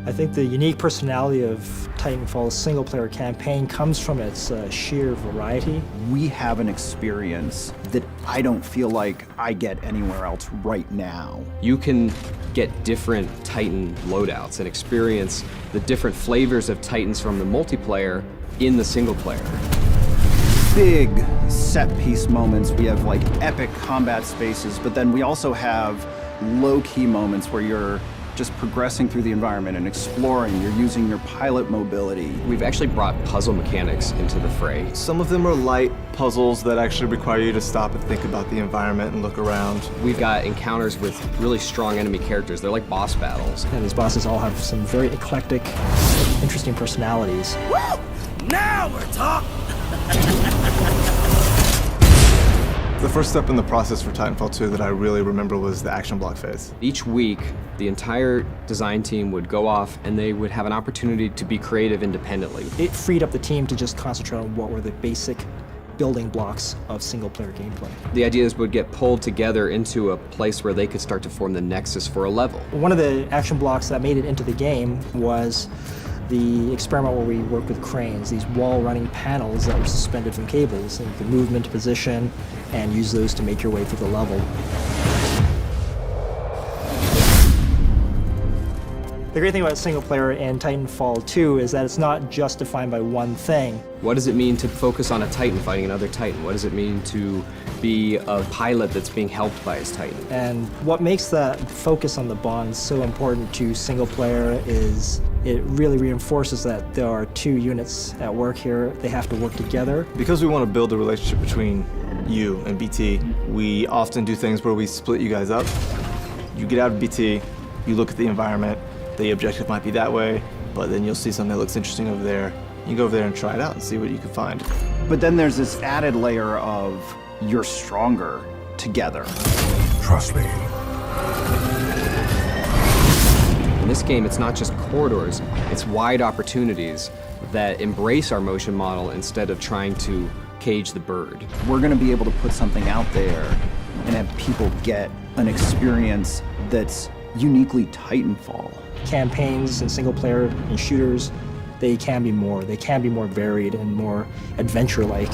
I think the unique personality of Titanfall's single-player campaign comes from its sheer variety. We have an experience that I don't feel like I get anywhere else right now. You can get different Titan loadouts and experience the different flavors of Titans from the multiplayer in the single player. Big set-piece moments. We have like epic combat spaces, but then we also have low-key moments where you're just progressing through the environment and exploring. You're using your pilot mobility. We've actually brought puzzle mechanics into the fray. Some of them are light puzzles that actually require you to stop and think about the environment and look around. We've got encounters with really strong enemy characters. They're like boss battles. And these bosses all have some very eclectic, interesting personalities. Woo! Now we're talking! The first step in the process for Titanfall 2 that I really remember was the action block phase. Each week, the entire design team would go off and they would have an opportunity to be creative independently. It freed up the team to just concentrate on what were the basic building blocks of single-player gameplay. The ideas would get pulled together into a place where they could start to form the nexus for a level. One of the action blocks that made it into the game was the experiment where we worked with cranes, these wall-running panels that were suspended from cables, and you could move them into position and use those to make your way through the level. The great thing about single player in Titanfall 2 is that it's not just defined by one thing. What does it mean to focus on a Titan fighting another Titan? What does it mean to be a pilot that's being helped by his Titan? And what makes that focus on the bonds so important to single player is it really reinforces that there are two units at work here. They have to work together. Because we want to build a relationship between you and BT, we often do things where we split you guys up. You get out of BT, you look at the environment, the objective might be that way, but then you'll see something that looks interesting over there. You can go over there and try it out and see what you can find. But then there's this added layer of you're stronger together. Trust me. In this game, it's not just corridors, it's wide opportunities that embrace our motion model instead of trying to cage the bird. We're gonna be able to put something out there and have people get an experience that's uniquely Titanfall. Campaigns and single player and shooters, they can be more varied and more adventure-like.